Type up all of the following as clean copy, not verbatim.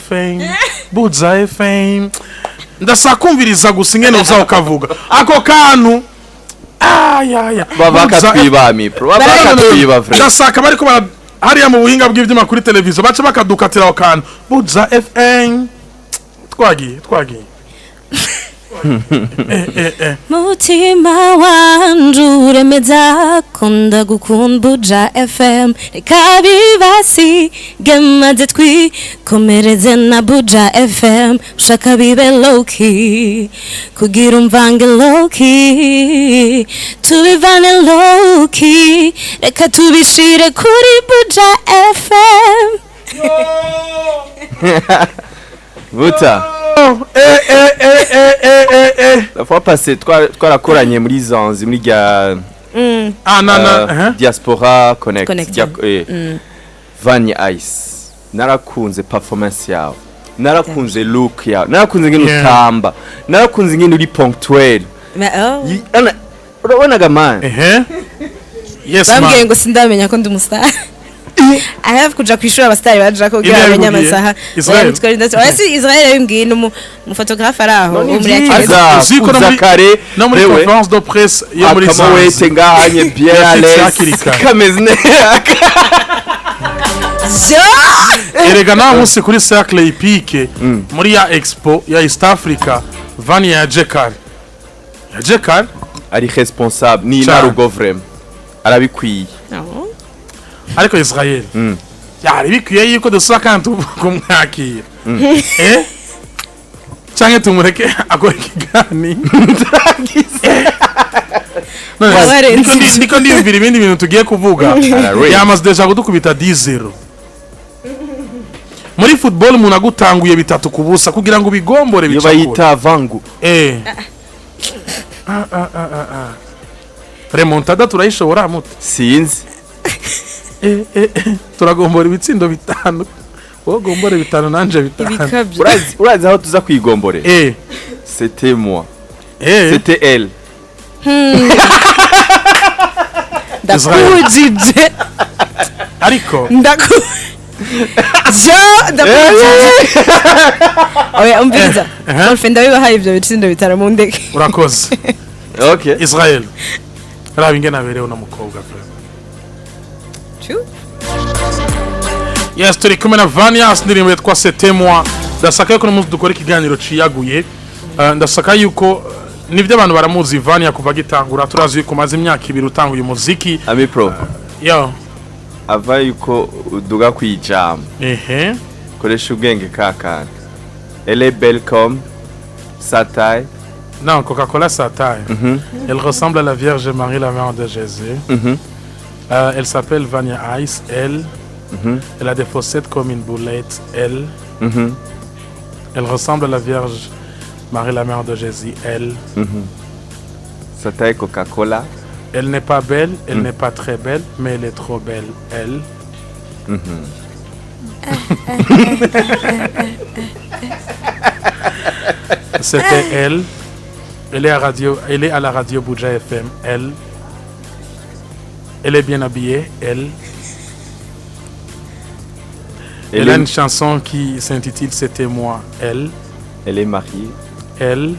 FM Buja FM ndasakumviriza gusa ingene uza ukavuga ako kantu aya babakatwiba mipro babakatwiba frère ndasaka bariko hariya mu buhinga bw'ivyuma kuri televiziyo baca bakadukatira ako kantu Buja FM twagiye mutima wanju uremeza kunda gukunda Buja FM reka bibasi gemaze twikomereze na Buja FM ushaka bibe low-key kugira umvange low-key tubivane low-key reka tubishire kuri Buja FM Buta la fois passée twarakoranye muri Zanzi muri gya diaspora connect Vania Ice narakunze performance yawe narakunze look yawe narakunze ngene utamba narakunze ngene uri punctuel urabona gaman yes man bambwiye ngo sindamenya ko ndi umustar I have kuja kwishura abastari baje ko gira abanyamasaha Israel yimbwiye no mu photographe araho muri ziko no muri conférence de presse yo muri Zanzi ngahanye bien à l'aise kamezne erega na munsi kuri cercle Epique muri ya expo ya East Africa Vania Jekar ari responsable ni na rugovrem arabikwiye ariko Israel yari bikwiye yuko dusaba kandi kumwakira cyangwa tumureke akora ikigani niko ndiyumvira ibindi bintu tugiye kuvuga yamaze deja kudukubita 10-0 muri football umuntu agutanguye bitatu kubusa kugira ngo bigombore bica bayita vangu remontada turayishobora muto sinzi turagombora ibitsindo bitanu wogombore bitanu nanje bitanu urazi aho tuza kwigombore c'était moi c'était elle ndakujije ariko oya umbiza olfenda bibahaye ibyo bitsindo bitanu mu ndege urakoze okay Israel rabi ngena bereho na mukobwa yes turi kumwe na Vania ndirimbo yitwa c'était moi ndasaka yuko n'umunsi dukora ikiganiro ciyaguye ndasaka yuko nivyo abantu baramuzi Vania kuva gitangura turazi yuko maze imyaka 2 utanguye umuziki ami pro yo ava yuko uduga kwijama koresha ubwenge kakana elle est belle comme sa taille non Coca-Cola sa taille elle ressemble à la Vierge Marie la mère de Jésus elle s'appelle Vania Ice elle a des fossettes comme une boulette elle ressemble à la Vierge Marie la mère de Jésus elle sa taille Coca-Cola elle n'est pas belle elle n'est pas très belle mais elle est trop belle elle c'était elle est à la radio Buja FM elle est bien habillée elle a une chanson qui s'intitule C'était moi elle est mariée elle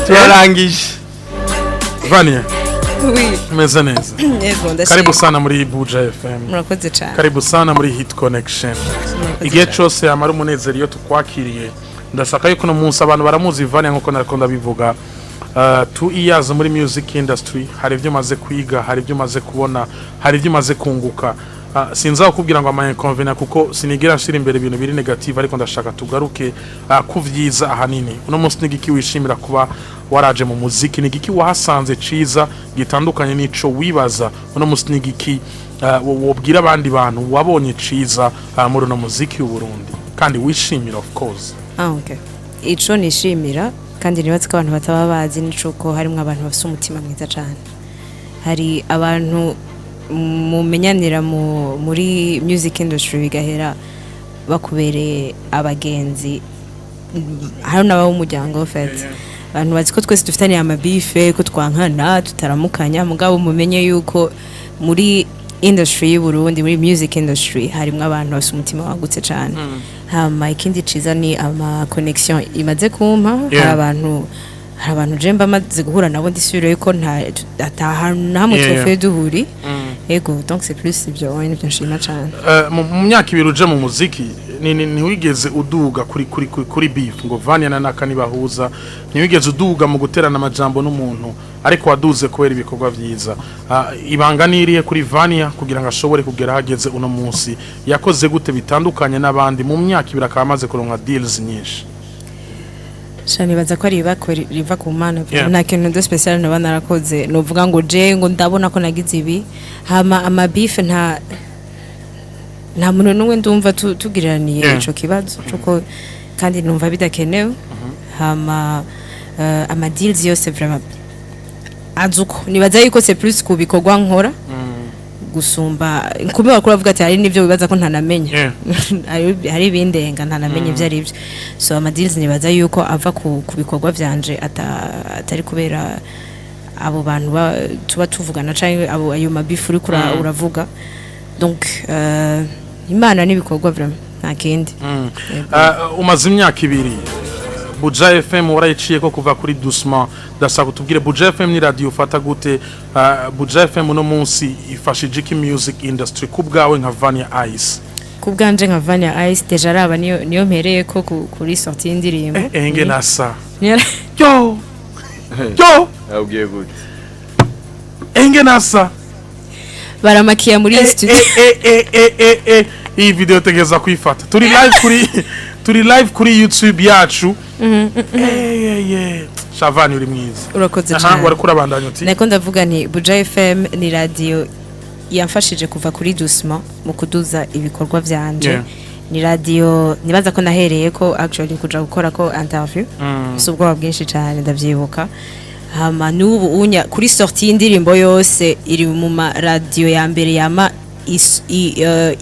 turarangije Vania oui meze neza karibu sana muri Buja FM murakoze cyane karibu sana muri Hit Connection igihe cyose amara umunezero iyo tukwakiriye ndasaka yuko no munsi abantu baramuzi Vania nkuko narakunda bivuga 2 years muri music industry hari ibyo maze kwiga hari ibyo maze kubona hari ibyo maze kunguka sinza kubwira ngo ama inconvenient kuko sinigira nshira imbere ibintu biri negative ariko ndashaka tugaruke kuvyiza ahanini uno munsi nigiki wishimira kuba waraje mu muziki nigiki wahasanze ciza gitandukanye nico wibaza uno munsi nigiki wobwira abandi bantu wabonye ciza muri no muziki w'Uburundi kandi wishimira of course okay ico nishimira kandi nibatse ko abantu bataba bazi nicuko harimo abantu bafite umutima mwiza cyane hari abantu mumenyanira muri music industry bigahera bakubereye abagenzi hari n'abo umuryango ufite abantu bazi ko twese dufitaniye amabife ko twankana tutaramukanya mugabo mumenye yuko muri industry y'u Burundi muri music industry harimo abantu bafite umutima wagutse cyane hama ikindi ciza ni ama connection imaze kumpa hari abantu jemba maze guhura nabo ndisubire yuko nta hamwe twofe duhuri ego donc c'est plus ibyo wine byo nshima cyane mu myaka ibiri uje mu muziki ni wigeze uduga kuri beef ngo Vania na Nakani bahuza ni wigeze uduga mu guterana amajambo n'umuntu ariko waduze kubera ibikorwa byiza ibanga niriye kuri Vania kugira ngo ashobore kugera hageze uno munsi yakoze gute bitandukanye n'abandi mu myaka ibiri akamaze kuronka deals nyinshi Shani baza ko ari riva ku mana nta kintu ndo special naba narakoze novuga ngo je ngo ndabona ko nagize ibi hama ama beef nta muntu n'umwe ndumva tugiraniye ico kibazo cuko kandi numva bidakenewe hama ama deals yose vraiment azuko nibaza yuko c'est plus ku bikorwa nkora gusumba kumbe bakora bavuga ati hari nivyo bibaza ko ntanamenye hari ibindenga ntanamenye ivyo ari byo so ama deals nibaza yuko ava ku bikorwa vyanje atari kubera abo bantu tuba tuvugana cyangwa abo ayo mabifu uri uravuga donc imana n'ibikorwa vraiment nta kindi umaze imyaka ibiri Buja FM warayiciye ko kuva kuri doucement ndashaka kutubwire Buja FM ni radio ufata gute Buja FM uno munsi ifashije iki music industry kubgawe nka Vania Ice kubganje nka Vania Ice deja araba niyo mpereye ko kuri sortie y'indirimbo enge nasa yo Augiye gute enge nasa baramakiya muri studio iyi video tegeza kwifata turi live kuri YouTube yacu Shavani uri mwiza urakoze cyane warakura bandanye uti nako ndavuga nti Buja FM ni radio yamfashije kuva kuri doucement mu kuduza ibikorwa byanje ni radio nibaza ko nahereye ko actually kuja gukora ko interview subwo bwinshi cyane ndavyibuka hama nubu unya kuri sortie y'indirimbo yose iri mu ma radio ya mbere yama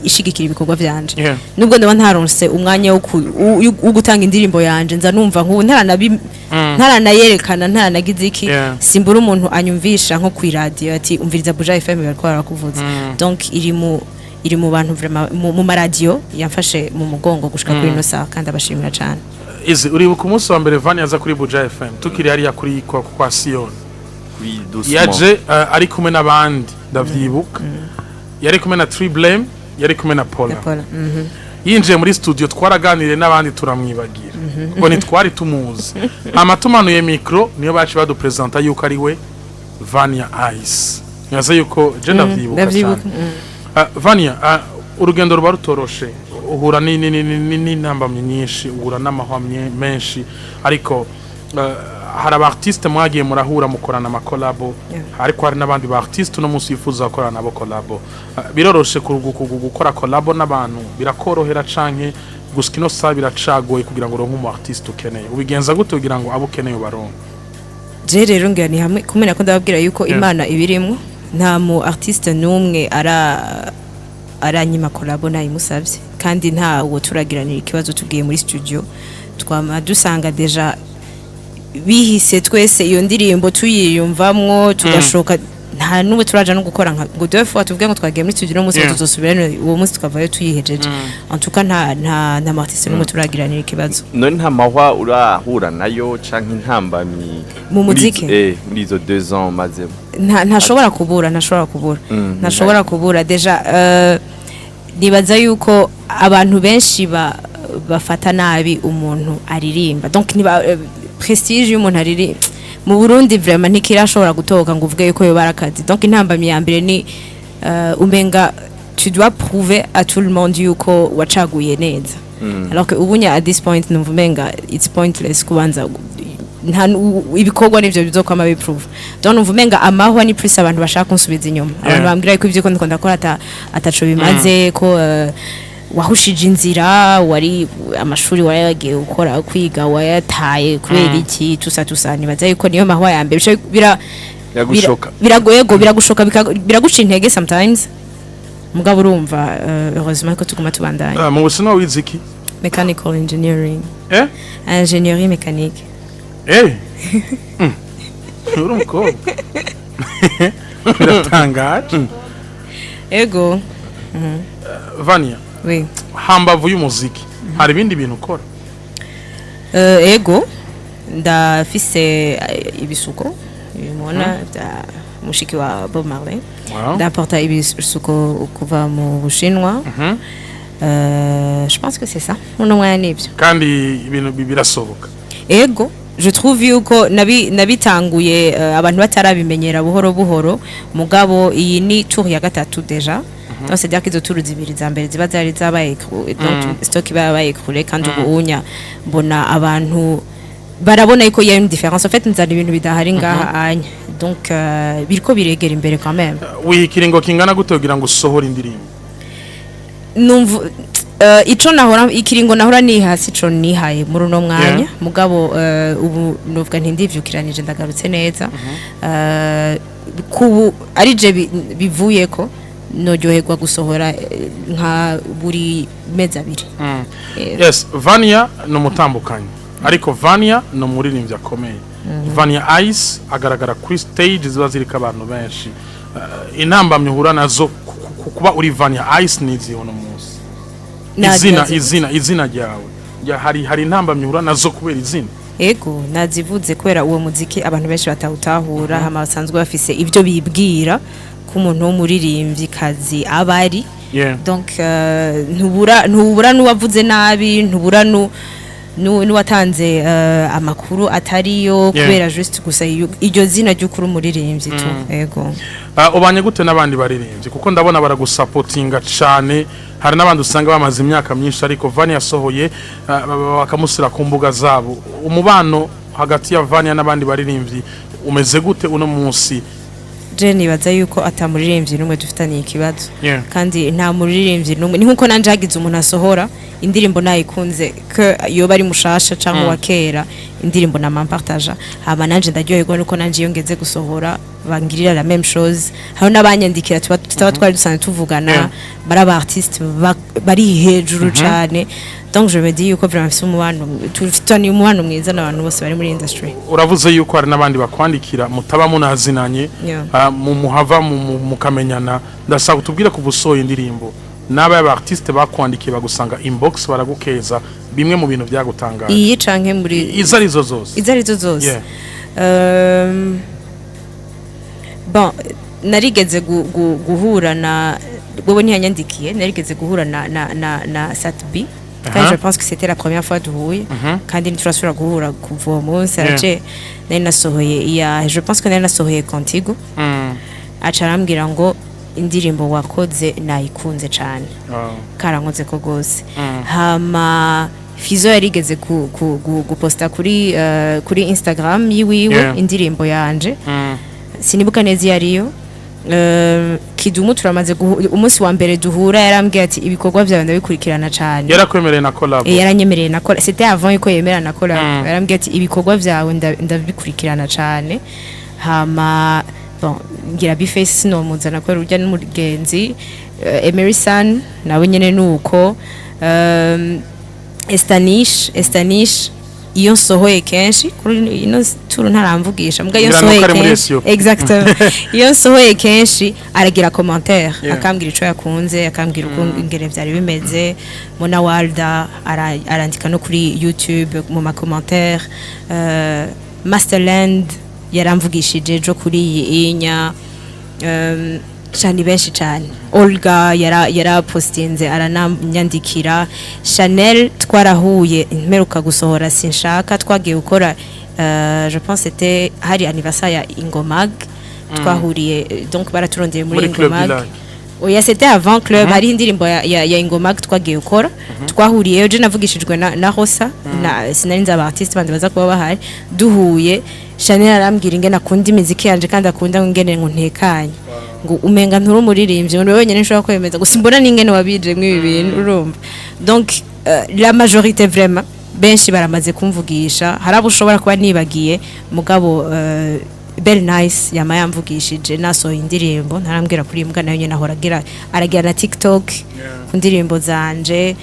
ishigikira ibikorwa byanje nubwo ndaba ntaronse umwanya wo gutanga indirimbo yanje nza numva nkubu ntaranayerekana ntaranagize iki simbura umuntu anyumvisha nko ku radio ati umviriza Buja FM bariko barakuvuza donc iri mu bantu vraiment mu radio yamfashe mu mugongo gushika kuri no saa kandi abashimira cyane izi uri ku munsi wa mbere Vania aza kuri Buja FM tukiri hariya kuri kwa Sion yaje ari kumwe n'abandi ndavyibuka yari kumwe na Triblem yari kumwe na Paula yinjiye muri studio twaraganiriye n'abandi turamwibagira ngo nitwari tumuzi amatumanuye micro niyo baci badupresenta yuko ari we Vania Ice nyaza yuko je ndavyibuka Vania urugendo ruba rutoroshe uhura n'intambamye nyinshi uhura n'amahwamye menshi ariko hari abartiste mwagiye murahura mukorana amakolabo ariko hari n'abandi bartiste no munsi yifuza gukorana nabo kolabo biroroshe gukora kolabo n'abantu birakorohera canke guskino sa biracagoye kugira ngo ronke umu artiste ukeneye ubigenza gute kugira ngo abo ukeneye baronke je rero ngira ni hamwe kumena ko ndababwira yuko imana ibirimwe nta mu artiste numwe aranyima kolabo nayimusavye kandi nta uwo turagiranira ikibazo tugiye muri studio twama dusanga deja bihise twese iyo ndirimbo tuyiyumvamwo tugashoka nta n'ubu turaja no gukora ngo deux fois tuvuge ngo twagiye muri studio no munsi tuzosubirana uwo munsi tukavayo tuyihejeje en tout cas nta artiste n'umwe turagiranira ikibazo none nta mahwa urahura nayo canke intambamyi mu muziki muri izo 2 ans maze ntashobora kubura deja nibaza yuko abantu benshi bafata nabi umuntu aririmba donc prestige y'umuntu ariri mu Burundi vraiment ntikirashobora gutoka ngo uvuge yuko yo barakazi donc intambamye ya mbere ni umenga tu dois prouver à tout le monde yuko wacaguye neza alors que ubunya at this point numvumenga it's pointless kubanza nta ibikorwa nivyo bizokwama biprove donc numvumenga amahwa ni plus abantu bashaka kunsubiza inyuma abantu bambwira yuko ivyo ko ndakora ataco bimaze ko wahushije inzira wari amashuri waragiye gukora kwiga wayataye kubera iki tusa nibaza yuko niyo mahwa ya mbere biragushoka biraguca intege sometimes mugabo urumva heureusement ko tuguma tubandanya mu busino wiziki mechanical engineering ingénierie mécanique uri umukobwa biratangaje. ego Vania, oui hambavu y'umuziki hari ibindi bintu ukora? ego ndafise ibisuko bimona bya mushiki wa Bob Marley. Wow. D'apporter ibisuko kuva mu Bushinwa. Je pense que c'est ça. Mon umwanya nibyo. Kandi ibintu birasoboka. Ego, je trouve yuko nabitanguye abantu batarabimenyera buhoro buhoro, mugabo iyi ni tour ya gatatu deja. Donc c'est-à-dire que izo tour zibiri za mbere ziba zari zabaye donc stock babaye écroulé kandi ubunya mbona abantu barabona yuko y a une différence. En fait nzana ibintu bidahari ngaha anya. Donc biriko biregera imbere quand même. Wikiringo kingana gute kugira ngo usohore indirimbo? Numva ico nahora ikiringo nahora nihasi ico nihaye muri uno mwanya mugabo ubu novuga nti ndivyukiranije ndagarutse neza. Kubu ari je bivuyeko noryoherwa gusohora nka buri mezi abiri. Yes, Vania no mutambukanye ariko Vania no muririmbyi akomeye. Vania Ice agaragara kuri stage ziba zirika abantu benshi. Intambamye uhura nazo kuba uri Vania Ice niziho no munsi. Izina ryawe. Hari intambamye uhura nazo kubera izina. Ego nazivuze kwera uwo muziki abantu benshi batawutahura hama basanzwe bafise ivyo bibwira ku muntu wo muririmbyi kazi abari. Donc ntubura nuwavuze nabi ntubura nuwatanze amakuru atariyo kubera just gusa iryo zina ry'ukuri umuririmbyi tu. Ego ubanye gute n'abandi baririmbyi kuko ndabona baragusupportinga cyane. Hari n'abandi usanga bamaze imyaka myinshi ariko Vania yasohoye bakamusira ku mbuga zabo. Umubano hagati ya Vania n'abandi baririmbyi umeze gute uno munsi? Jenny baza yuko atamuririmbyi numwe dufitaniye ikibazo kandi nta muririmbyi numwe ni nkuko nanje hagize umuntu asohora indirimbo nayikunze que yoba ari mushasha cyangwa wa kera indirimbo na mampartage hama nanje ndaryoherwa nuko nanje yongeze gusohora bangirira la même chose. Hari n'abanyandikira tutaba twari dusanzwe tuvugana baraba artiste bari hejuru cyane. Donc je me dis yuko vraiment c'est umubano mwiza n'abantu bose bari muri industry. Uravuze yuko hari n'abandi bakwandikira mutaba munazinanye muhava mukamenyana. Ndashaka utubwire kuvusoye indirimbo n'aba artiste bakwandikiye bagusanga inbox baragukeza bimwe mu bintu byagutangaje. Iyi canke muri izarizo zose. Bon narigeze guhura na gobo ntiyanyandikiye narigeze guhura na Satbi. Quand je pense que c'était la première fois duhuye kandi nturasubira guhura kuva uwo munsi araje nari nasohoye je pense que nari nasohoye Contigo. Aca arambwira ngo indirimbo wakoze nayikunze cyane karankoze ko gose. Hama Fizo yarigeze guposta kuri Instagram yiwe indirimbo yanje sinibuka neza yariyo. Kidumu turamaze umunsi wa mbere duhura yarambwiye ati ibikorwa byawe ndabikurikirana cyane. Yarakwemereye na collab. Yaranyemereye na collab. C'était avant yuko yemera na collab. Yarambwiye ati ibikorwa byawe ndabikurikirana cyane. Hama bon ngira biface no muzana ko rujya n'umugenzi Emerson nawe nyene nuko Estanish iyo nsohoye kenshi kuri ino turu ntaramvugisha mbwa iyo nsohoye kenshi exactement iyo nsohoye kenshi aragira commentaire akambwira ico yakunze akambwira uko ingere byari bimeze Mona Walda arandika no kuri YouTube mu ma commentaire. Masterland yaramvugishije jo kuri iyi inya cyane benshi cyane. Olga yarapostinze arananyandikira. Chanel twarahuye imperuka gusohora sinshaka twagiye gukora je pense c'était hari anniversaire ya Ingomag twahuriye donc baraturondeye muri Ingomag. Oya c'était avant club hari indirimbo ya Ingomag twagiye gukora twahuriye je navugishijwe na Rosa na sinarinza aba artiste bandi baza kuba bahari duhuye. Chanel arambwira ingene akunda imiziki yanje kandi akunda ngene ngo ntekanye ngo umenga nturi umuririmbyi ngo wenyene nshobora kwemeza gusa mbona n'ingene wabije mwibi bintu urumva. Donc la majorité vraiment benshi baramaze kumvugisha harabo ushobora kuba nibagiye mugabo Bell Nice yamayamvugishije naso indirimbo ntarambwira kuri imbwa nayo nyene ahora aragira na TikTok ku ndirimbo zanje.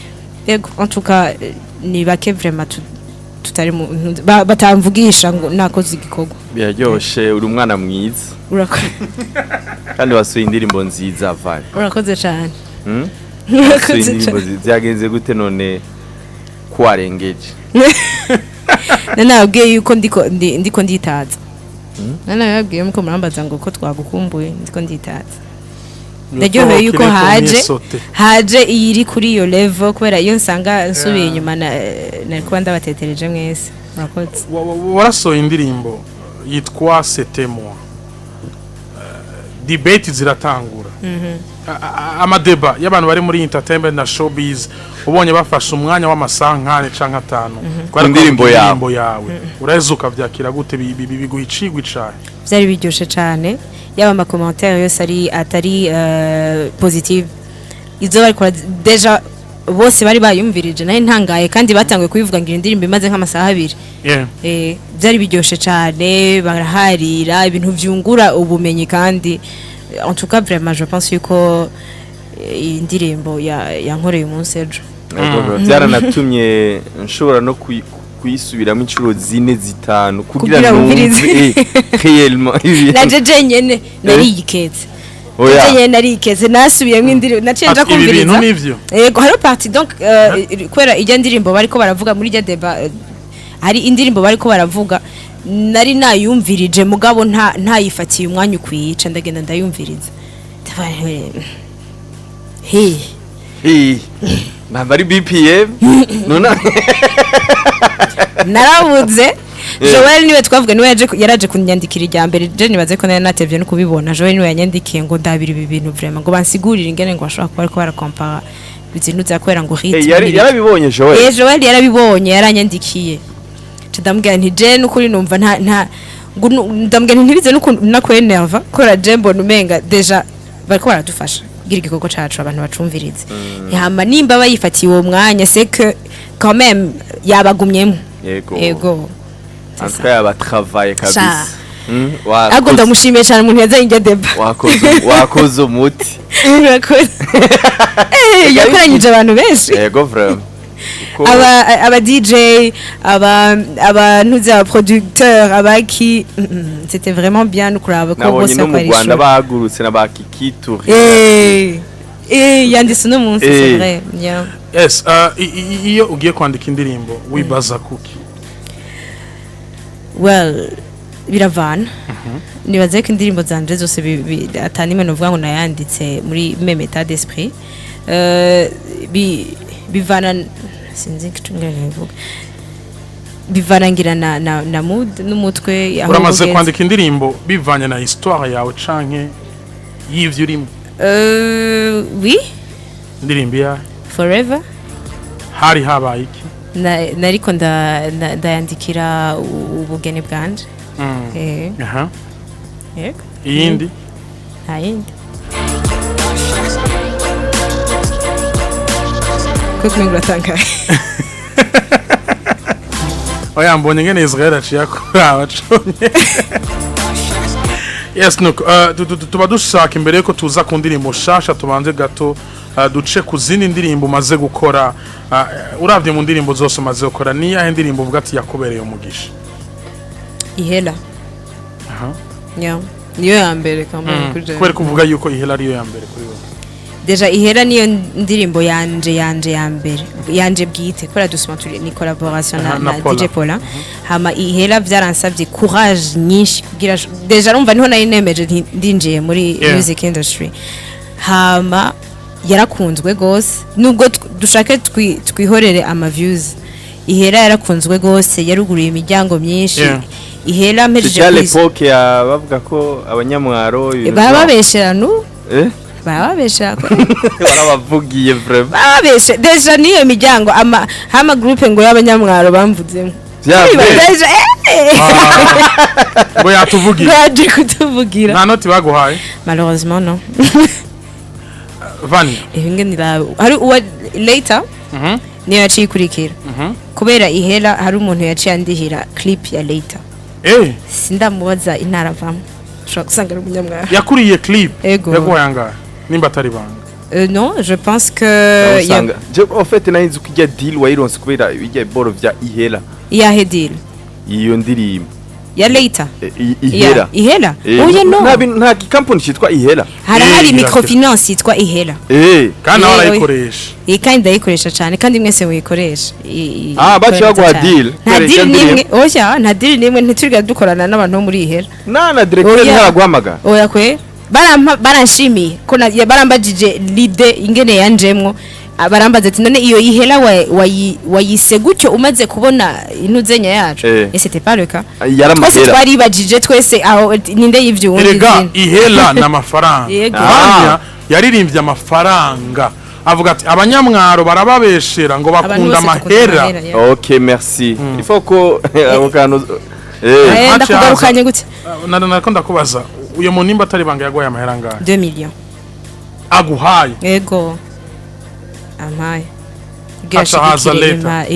Yego en tout cas ni bake vraiment tutari batamvugisha ngo nakoze igikorwa biraryoshe uri umwana mwiza kandi wasuye indirimbo nziza Vania urakoze cyane wasuye indirimbo byagenze gute none kwarengeje nanabwiye yuko ndiko nditaza nanabwiye muko murambaza ngo ko twagukumbuye ndiko nditaza ndajyoheye yuko haje iyiri kuri iyo level kubera iyo nsanga nsubiye inyuma na kuba ndabatetereje mwese murakoze warasohoye indirimbo yitwa ETAIT MOI debate ziratangura amadeba y'abantu bari muri entertainment na showbiz ubonye bafashe umwanya w'amasaha nkane canke 5 indirimbo yawe urahezuka vyakira gute biguha icigwa icaye byari biryoshe cyane yaba ama commentaire yose atari positive izo bari kora deja bose bari bayumvirije naye ntangaye kandi batanguye kubivuga ngo indirimbo imaze nk'amasaha 2 byari biryoshe cyane baraharira ibintu vyungura ubumenyi kandi en tout cas vraiment je pense yuko indirimbo yankoreye umunsi ejo byaranatumye nshobora no kuyisubiramo inshuro 4-5 kugira numve réellement najeje nyene nariyikeze Oya narikeze nasubiyemo indirimbo nacenja kumviriza yego hari party donc kwera ijya ndirimbo bariko baravuga muri ijya deba hari indirimbo bariko baravuga nari nayumvirije mugabo ntayifatiye umwanya ukwica ndagenda ndayumviriza ntabari BPM nona narabuze Joel niwe twavuga niwe yaraje kunyandikira ijya mbere je nibaze ko natevye no kubibona Joel niwe yanyandikiye ngo ndabira ibi bintu vraiment ngo bansigurire ingene ngo bashobora kuba ariko barakompara bizintu zakwera ngo hit yarabibonye Joel Joel yarabibonye yaranyandikiye ndambwira nti je n'ukuri numva nta ndambwira ntibize nakwenerva kora je mbona umenga deja bariko baradufasha gira igikoko cacu abantu bacumvirize hama nimba bayifatiye uwo mwanya c'est que quand même yabagumyemo yego Anka yaba travaye kabisa. Ago ndamushimiye cyane umuntu yazaye injya deba. Wakoze umuti. Yakoranyije abantu benshi. Yego vraiment. Aba DJ, aba nous aba producteur, abaki c'était vraiment bien kuraba ko bose bakora isho. Rwanda bahagurutse nabakikitu. Yandise no munsi c'est vrai. Yes, iyo ugiye kwandika indirimbo wibaza kuki? Well, biravana. Nibaze ko indirimbo zanje zose atanime novuga ngo nayanditse muri même état d'esprit. Bivana sinzi kitungana bivuga. Bivana ngira na mood n'umutwe aho uramaze kwandika indirimbo bivanye na histoire yawe canke yivyo urimo. Oui. Indirimbo ya Forever. Hari habaye iki? Nariko ndayandikira ubugeni bwanje. Aha. Yego. Iyindi? Hayindi. Kuko tanka. Oya mbonye ngene Israel aciye abaconye. Yes nuko tuba dushaka imbere yuko tuza ku ndirimbo shasha tubanze gato duce ku zindi ndirimbo maze gukora uravye mu ndirimbo zose maze gukora ni ya ndirimbo uvuga ati yakubereye umugisha Ihela. Aha. Yeah. Niyo ya mbere kama kuje. Kwere kuvuga yuko Ihela ariyo ya mbere kuri wowe. Deja Ihela niyo ndirimbo yanje ya mbere. Yanje bwite kora dusuma turi ni collaboration na DJ Paula. Hama Ihela byaransabye courage nyinshi kugira deja rumva niho nari nemeje ndinjiye muri music industry. Hama yarakunzwe gose nubwo dushake twihorere ama views. Ihela yarakunzwe gose yaruguruye imiryango myinshi. Ihela mpejeje à l'époque bavuga ko abanyamwaro bababeshera bababesha barabavugiye vraiment bababesha deja niyo miryango hama groupe ngo y'abanyamwaro bamvuzemo deja ngo yatuvugira baje kutuvugira nta noti baguhaye malheureusement non Vania ingene hari later niyo yaciye kurikira kubera Ihela hari umuntu yaciye andihira clip ya later sindamubaza intara vamo ushobora gusanga ari umunyamwaro yakuriye clip yego yaguhaye angahe nimba atari banga Non, je pense que usanga je en fait nahinze ukijya deal wayironse kubera bijya boro vya ihera yahe deal iyo ndirimbo ya later ihera ihera oya no nta company cyitwa ihera hari microfinance yitwa ihera kandi nawe arayikoresha kandi ndayikoresha cyane kandi mwese muyikoresha baci bagwa deal nta deal nimwe oya nta deal nimwe ntituriga dukorana n'abantu muri ihera na directeur ntaraguhamagara oya kwe baranshimiye ko barambajije leader ingene yanjemwo barambaza ati none iyo ihera wayise gutyo umaze kubona intuzenya yacu c'était pas le cas twese twaribajije twese aho ninde yivyundi erega ihera n'amafaranga yaririmbye amafaranga avuga ati abanyamwaro barababeshera ngo bakunda amahera. Okay, merci. Il faut ko abokano ndakugarukanye gute nariko ndakubaza uyo munimba atari banga yagoye amahera ngahe? 2 millions aguhaye. Yego amaye Achahaza later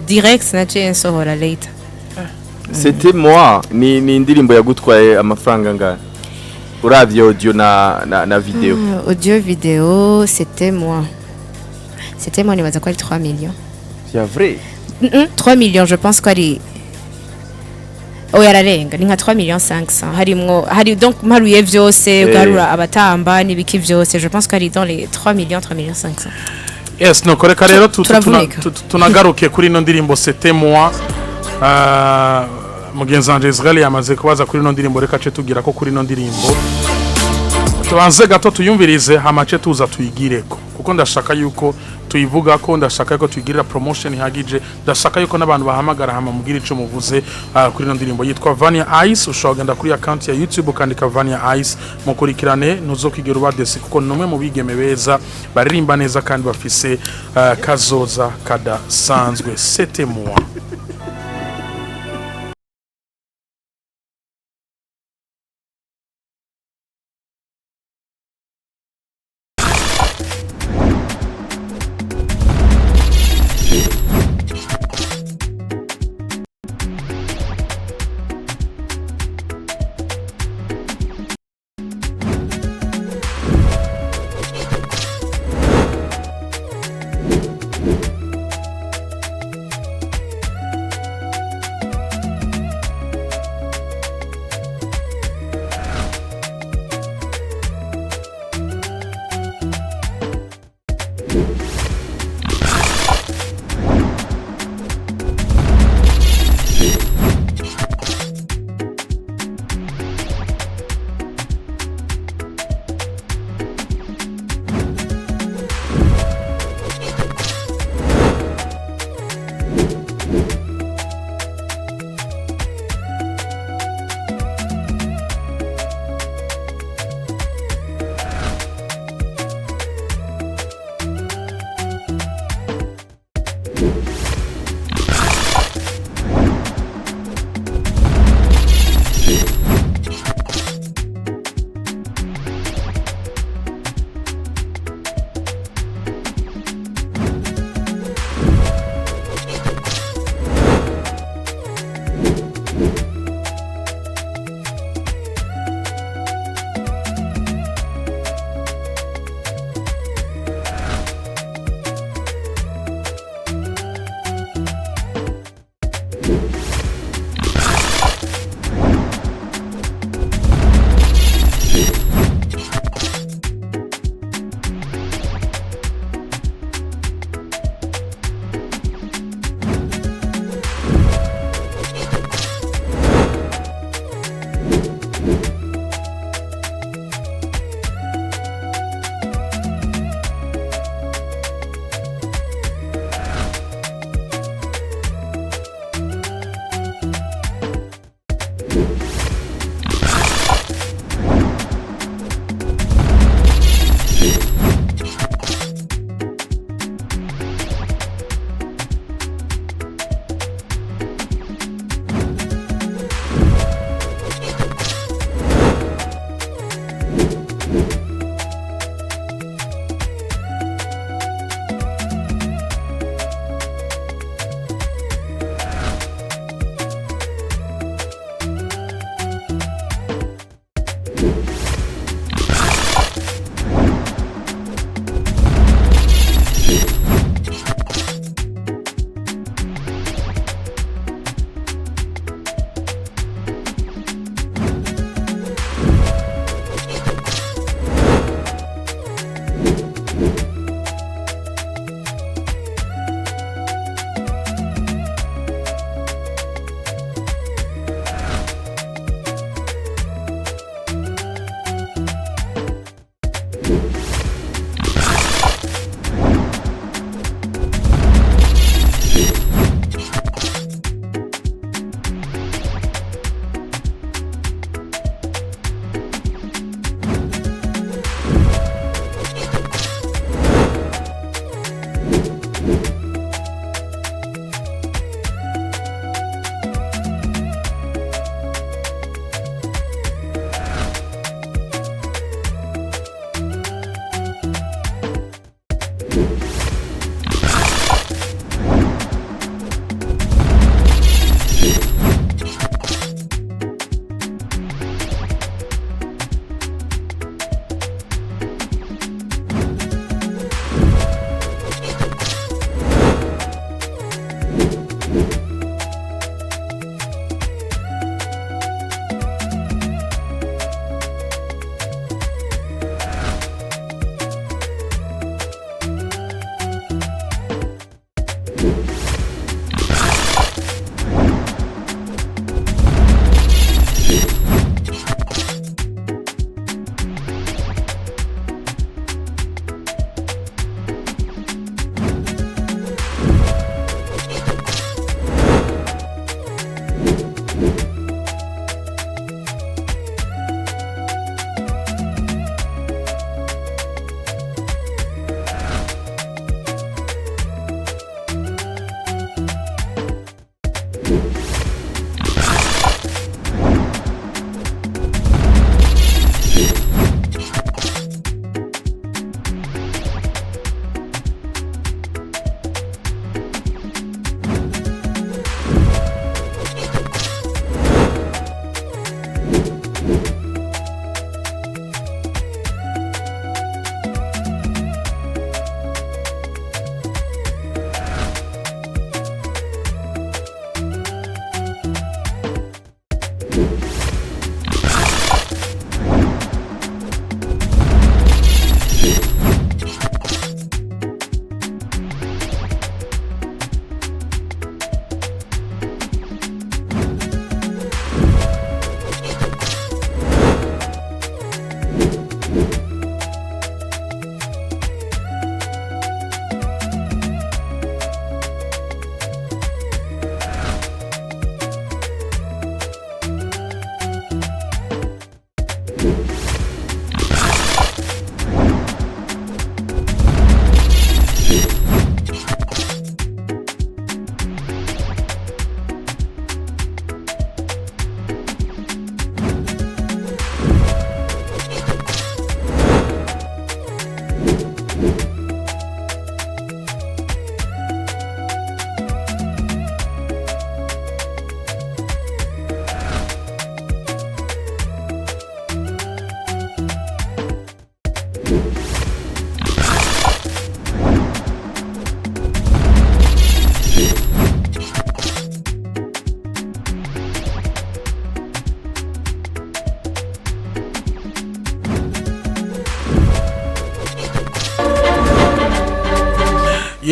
direct naciye nsohora later. C'était moi ni indirimbo yagutwaye amafaranga ngahe? Uravye audio na video? Audio vidéo c'était moi nibaza ko ari 3 millions. C'est vrai? 3 millions je pense ko ari yararenga ni nka 3 millions 500 hari donc maruye vyose ugarura abatamba nibiki vyose je pense ko ari dans les 3 millions 500. Yes, no koreka rero tunagaruke kuri no ndirimbo c'était moi. Mugenzi wanje Israel yamaze kubaza kuri no ndirimbo, reka ce tugira ko kuri no ndirimbo tubanze gato tuyumvirize hamace tuza tuyigireko kuko ndashaka yuko tuyivuga ko ndashaka yuko tuyigirira promotion ihagije, ndashaka yuko nabantu bahamagara hama mugira ico muvuze kuri no ndirimbo yitwa Vania Ice. Ushobora kuri account ya YouTube ukandika Vania Ice mukurikirane ntuzokigera ubadesi kuko numwe mu bigeme beza baririmba neza kandi bafise kazoza kadasanzwe. C'était moi.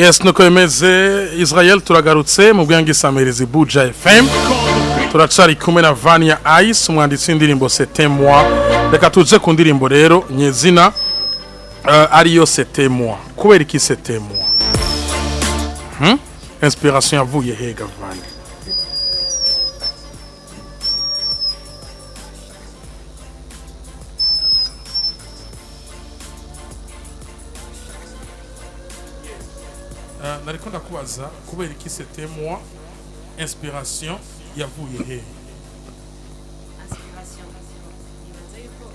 Yes, nuko bimeze Israel turagarutse mu bwangi Samirizi Buja FM. Turacari kumwe na Vania Ice umwanditsi w'indirimbo C'était moi. Reka tuje ku ndirimbo rero nyezina ariyo C'était moi. Kubera iki C'était moi? Inspiration yavuye hega Vania. Nariko ndakubaza kubera iki C'était moi inspiration yavuye he? Inspiration nibaza yuko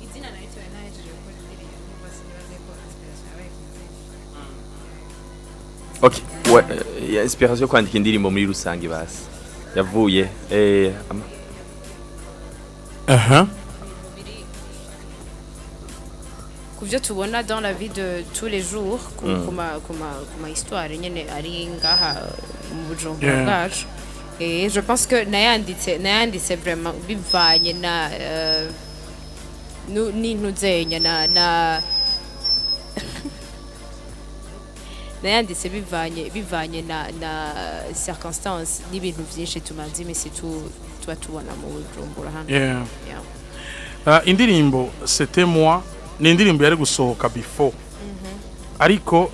izina narito yanahejeje gukora indirimbo bose nibaza yuko inspiration yabaye Okay, ya inspiration kwandika indirimbo muri rusange basi yavuye kuvyo tubona dans la vie de tous les jours kuma histoire nyene ari ngaha mu Bujumbura bwacu. Et je pense que nayanditse vraiment bivanye na n'intuzenya na nayanditse bivanye na circonstances n'ibintu vyinshi tumaze imisi tuba tubona mu Bujumbura hano. Indirimbo C'était moi ni indirimbo yari gusohoka before ariko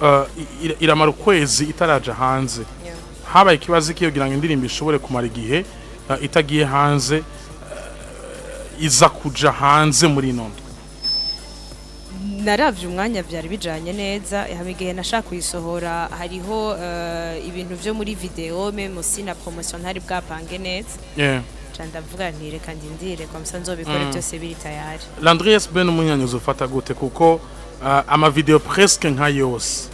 iramara ukwezi itaraja hanze. Habaye ikibazo kiyogira ngo indirimbo ishobore kumara igihe itagiye hanze iza kuja hanze muri none. Naravye umwanya byari bijanye neza igihe nashaka kuyisohora hariho ibintu byo muri video meme sina promotion hari bwapange neza. Ndavuga nti reka ndindire kwa msanzo bikore byose biri tayari. Landries Ben umunyanyuzo ufata gute kuko ama video presque nka yose.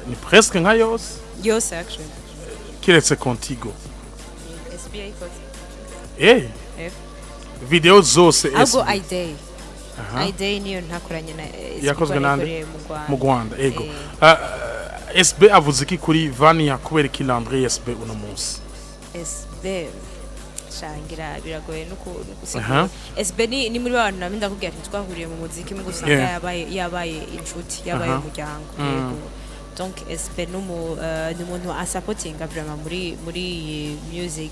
Ni presque nka yose? Yose actually. Kiretse Contigo. SBA F. Video zose Ago Iday. Iday niyo ntakoranye na yakozwe nande mu Rwanda. Ego. SB avuze iki kuri Vania kubera ki Landries SB uno munsi? SB shangira biragoye nuko SB ni muri abantu naminda kubwira ati twahuriye mu muziki mu gusanga yabaye inshuti yabaye umuryango. Yego. Donc SB n'umuntu supporting vraiment muri music.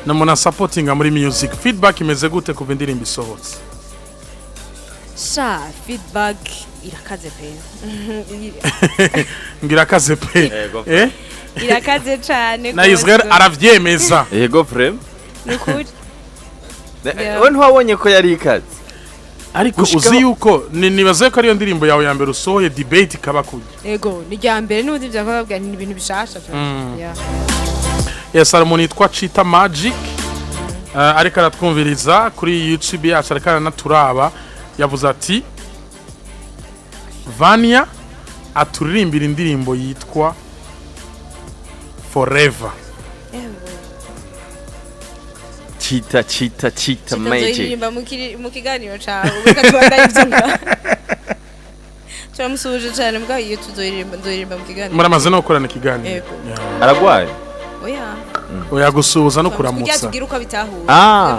Namuna supporting muri music. Feedback imeze gute kuva indirimbo isohotse? Feedback irakaze pe. Ngirakaze pe. Irakaze cyane na Israel aravyemeza. Yego frame. Nukuri. Wone wabonye ko yari ikaze. Ariko uzi yuko nibaze ko ariyo ndirimbo yawe ya mbere usohoye debate kaba kujya. Yego ni rya mbere n'ubundi byakababwira ni ibintu bishasha cyane. Yes, harmoni yitwa Chita Magic. Ariko aratwumviriza kuri YouTube yacu ariko naturaba yavuze ati Vania aturirimbira indirimbo yitwa Forever. Chita Magic. Ndirimba mu kiganiro cyawe ukatwanda ivyonga. Turamusuje cyane mbwa iyo tuzoyirimba mu kiganiro. Muramaze no gukorana ikiganiro. Aragwaye. Oya gusuhuza no kuramutsa. Kugira tugira uko bitahura.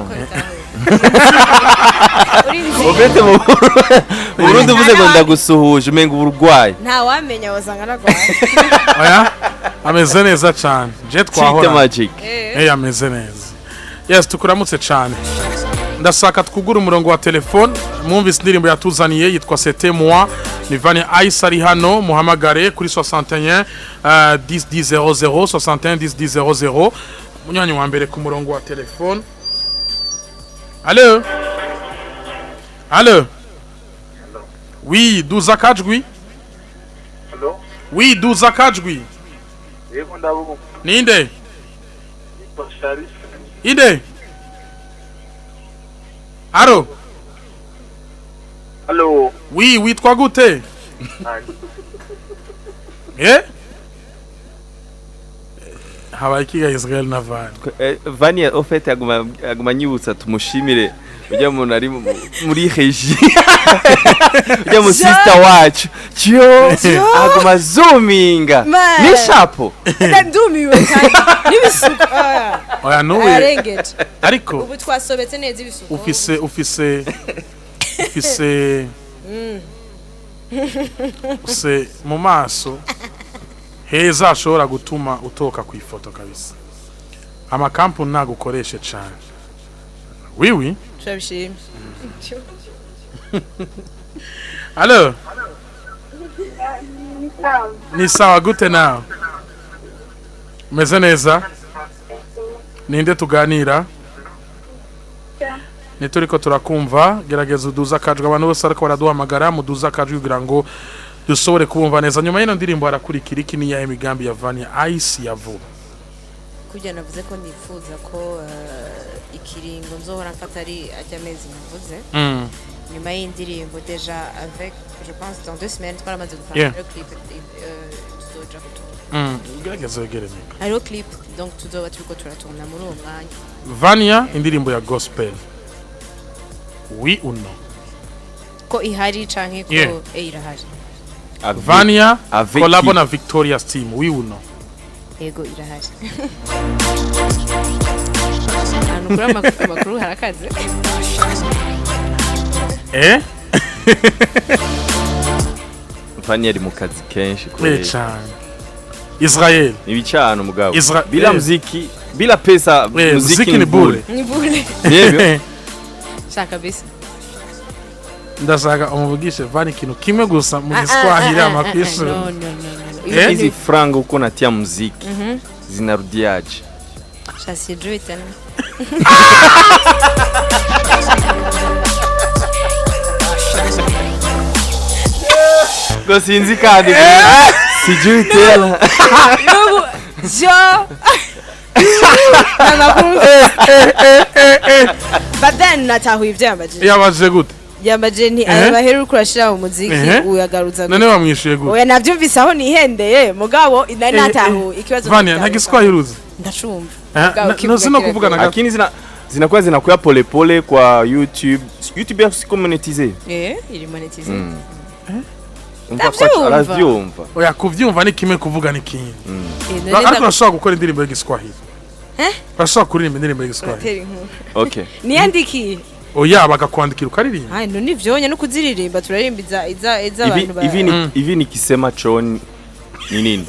Ubete mu Burundi uvuze ngo ndagusuhuje umenga uburwayi. Nta wamenya wasanga nagwaye. Oya ameze neza cyane. Je twahora. Chita Magic. Ameze neza. Yes tukuramutse cyane. Ndasaka twugura umurongo wa telefone mwumvise indirimbo yatuzaniye yitwa C'était moi. Ni Vania Ice ari hano muhamagare kuri 61 10 10 00 61 10 10 00 munyanyi wa mbere ku murongo wa telefone. Allô? Allô? Oui, Duzakajwi? Allô? Oui, Duzakajwi. Yego ndabuko. Ninde? Bashari. Inde? Allô? Allô? Oui, witwa gute? Habaye ikiga Israel na Vania. Vania au fait aguma nyibutsa tumushimire ujya umuntu ari muri regie. Ujya mu sister wacu. Aguma zoominga. Ni chapo. Ndumiwe kandi nibisuko. Oya nuwe. Arengeje. Ariko ubu twasobetse neza ibisuko. Ufise se mu maso heza ashobora gutuma utoka ku ifoto kabisa amakampuni nagukoreshe cyane wiwi turabishimye Allo ni sawa gute nawe meze neza ninde tuganira nituriko turakumva gerageza uduza akajwi abantu bose ariko baraduhamagara muduza akajwi kugira ngo dusobore kubumva neza nyuma y'ino ndirimbo harakurikira iki ni ya imigambi ya Vania Ice ya vuba kujya navuze ko nifuza ko ikiringo nzohora mfata ari ajyamezi navuze nyuma y'indirimbo deja avec je pense dans 2 semaines twaramaze gufata le clip tuzoja kutura gerageza wegereye hariho clip donc tuzoba turiko turatunda muri uwo mwanya Vania indirimbo ya gospel oui ou non ko ihari canke ko irahari Vania collabo na Victoria's team oui ou non yego irahari anukura makuru harakaze Vania ari mu kazi kenshi kure cyane Israel ibicano mugabo bila muziki bila pesa muziki ni bure nibyo shaka bisi ndashaka umuvugishe Vania ikintu kimwe gusa mu Kiswahili amakwisho no hizi franga uko natia muziki zinarudiaje sijui tena sinzi kandi sijui tena jo but then natahuye ivyambaje yabaje gute yambaje nti abaheru kurashira umuziki uyagaruza none wamwishuye gute oya navyumvise aho nihendeye mugabo natahu ikibazo Vania nta Kiswahili uzi ndashumva no kuvuga na lakini zinakuwa zinakuwa pole pole kwa YouTube yako monetize iri monetize aravyumva oya kuvyumva ni kimwe kuvuga ni kindi ariko urashobora gukora indirimbo y'Igiswahili urashobora kuririmba indirimbo y'Igiswahili okay niyandikiye oya bagakwandikira ukaririmba hayi no nivyonya no kuziririmba turarimbiza iza abantu ba hivi nikisema choni ni nini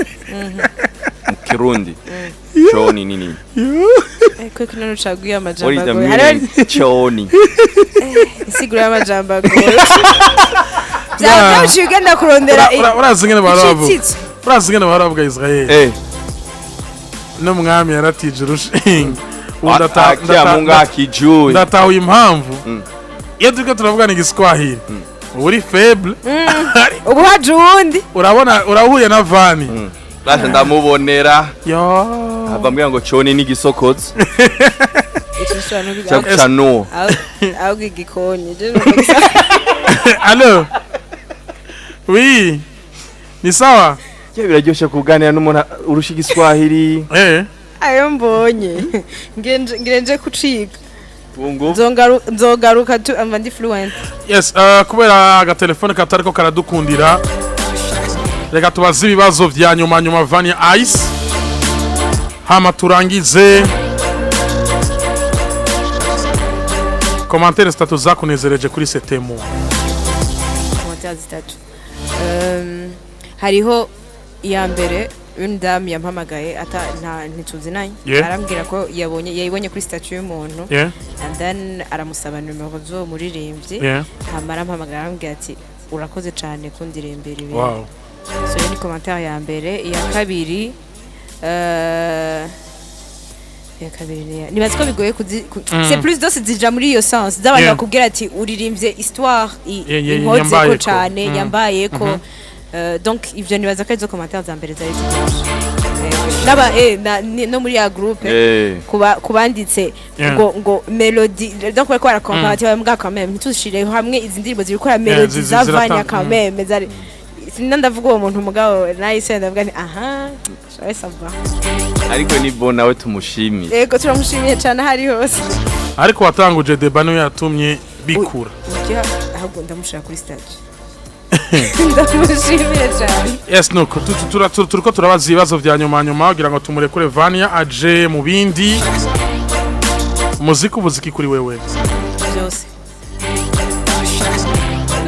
Kirundi choni ni nini ko kino chaguye amajambo what is the meaning choni sigura amajambo ya ugenda kurondera urazingene baravuga Israel no mwami yaratije urushinga ndatahuye impamvu iyo turiko turavugana Igiswahili uri faible ubu haje uwundi urabona urahuye na Vania Lasha ndamubonera abambwira ngo choni ni gisokotse cyano aho gikonye allo oui ni sawa cyo biraryoshe kuganira n'umuntu urusha Igiswahili ayo mbonye ngenje kuciga bungu nzogaruka tu amandi fluent yes kubera agatelefone katariko karadukundira reka tubaze ibibazo vya nyuma Vania Ice hama turangize commentaire statu zakunezereje kuri ETAIT MOI commentaire zitatu hariho iya mbere une dame yampamagaye ntituzinanye arambwira ko yayibonye kuri statut y'umuntu and then aramusaba numero zo muririmbyi hama arampamagara arambwira ati urakoze cyane kundirimbira ibi so ni commentaire ya mbere iya kabiri nibaze ko bigoye c'est plus dose zija muri iyo sens z'abantu bakubwira ati uririmbye histoire inkoze ko cyane yambaye ko donc ivyo nibaza ko izo commentaire za mbere zari naba no muri ya groupe kubanditse ngo melody donc bariko barakompara ati bambwa quand même ntitushire hamwe izi ndirimbo ziri gukora melody za Vania quand même zari ndavuga uwo muntu mugabo nahise ndavuga ni aha shawe sava ariko ni bo nawe tumushimiye yego turamushimiye cyane hari hose ariko watanguje deba no yatumye bikura ahubwo ndamushaka kuri stage ndamushimiye cyane yes no turiko turabaza ibibazo vya nyuma kugira ngo tumurekure Vania aje mu bindi muziki ubuziki kuri wewe byose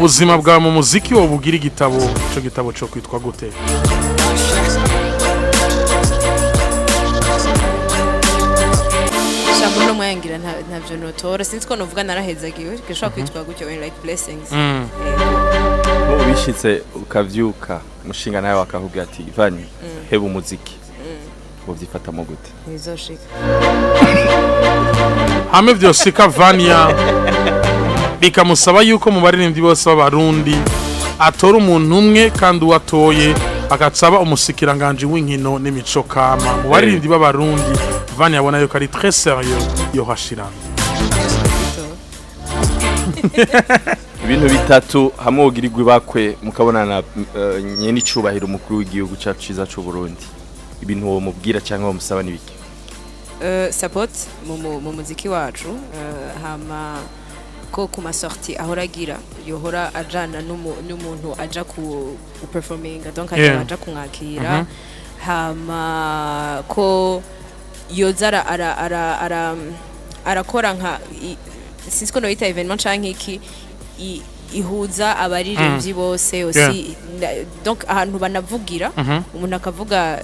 ubuzima bwa mu muziki wo bugira igitabo ico gitabo cyo kwitwa gute Jambo no mwayangira ntavyo notora sinzi ko novuga narahezagiwe gishobora kwitwa gutyo like blessings ubishitse ukavyuka mushinga nawe wakahubwira ati Vani heba umuziki ubyifatamo gute nizoshika hame vyosika Vania bikamusaba yuko mu baririmbyi bose b'abarundi atora umuntu umwe kandi uwatoye agatsaba umusikiranganje w'inkino n'imico kama mu baririmbyi b'abarundi Vania abona yuko ari très sérieux yo hashirana ibintu bitatu hamwe ugirirwe bakwe mukabonana nyene icubahiro umukuru w'igihugu cyacu ciza cy'u Burundi ibintu wo mubwira cyangwa wo musaba nibiki support mu muziki wacu hama ko ku masorti ahoragira yohora ajana n'umuntu aja ku performinga donc aja kumwakira hama ko yozara arakora nka sinzi ko noyita evenement canke iki ihuza abaririmbyi bose aussi donc ahantu banavugira umuntu akavuga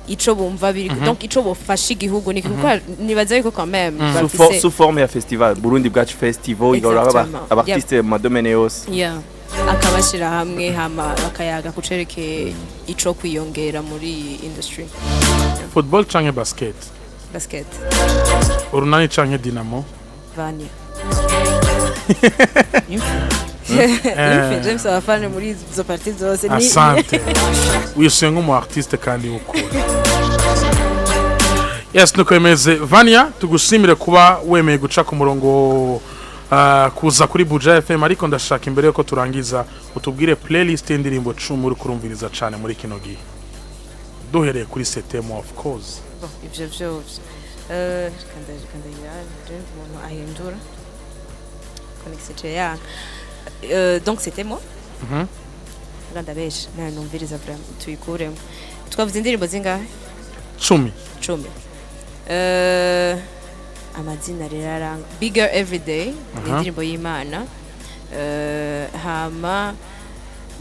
ico bumva biri donc ico bofasha igihugu ni kuko nibaza yuko quand même sous forme ya festival Burundi Bwacu Festival igora abartiste mu domaine yose akabashira hamwe hama bakayaga kucereke ico kwiyongera muri industry football canke basket urunani canke Dinamo Vania James abafane muri izo parties zose ni asante uyisenga mu artiste kandi ukuri yes nukwemeze Vania tugushimire kuba wemeye guca ku murongo kuza kuri Buja FM ariko ndashaka imbere yuko turangiza utubwire playlist y'indirimbo 10 uri kurumviriza cyane muri kino gihe duhereye kuri ETAIT MOI of course ivyo kanda ya umuntu ahindura connexion ya donc c'était moi nganda besh na numviriza vraiment tuyikuremo twavuze indirimbo zingahe 10 amazina reraranga bigger everyday indirimbo y'Imana hama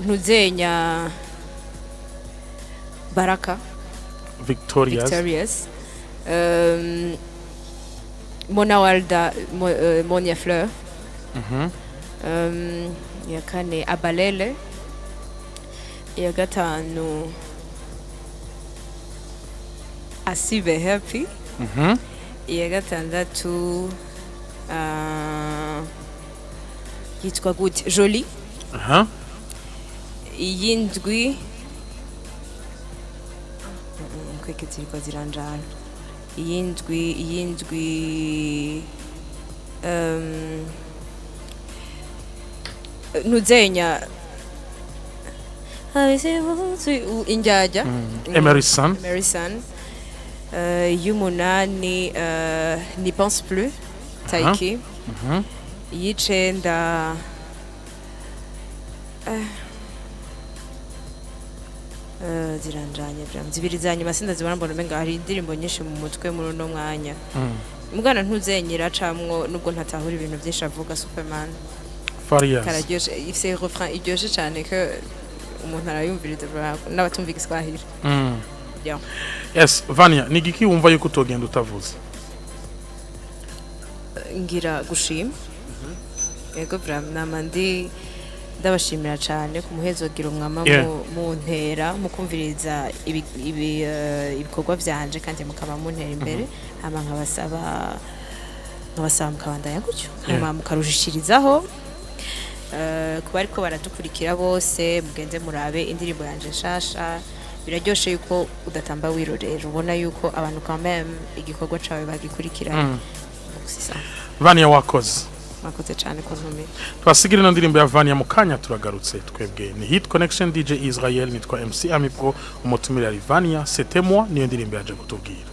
ntuzenya Baraka Victorious Mona Walda Monia Fleur ya kane Abalele ya gatanu Asibe Happy ya gatandatu yitwa gute Jolie iyindwi kweketse ko ziranjana iyindwi nuzenya injyaja Emerson y'umunani n'y pense plus Taiki y'icenda ziranjanye zibiri zanyuma sindazibona mbona umenga hari indirimbo nyinshi mu mutwe muri uno mwanya mugana ntuzenyira camwo nubwo ntatahura ibintu byinshi avuga Superman Farias kararyoshe ifise refrain iryoshe cyane ko umuntu arayumviriza n'abatumva igiswahili yes Vania nigiki wumva yuko utogenda utavuze ngira gushima yego vraiment namandi ndabashimira cyane ku muhezogira umwama mu ntera mu kumviriza ibikorwa byanje kandi mukaba mu ntera imbere hama nkabasaba mukabandanya gutyo hama mukarushishirizaho kuba ariko baradukurikira bose mugenze murabe indirimbo yanje nshasha biraryoshe yuko udatamba wirorera ubona yuko abantu quand même igikorwa cawe bagikurikira Vania wakoze makoze cyane ko ntumira twasigira ino ndirimbo ya Vania mukanya turagarutse twebwe ni Hit Connection DJ Israel nitwa MC Amipro umutumira ari Vania ETAIT MOI niyo ndirimbo yaje kutubwira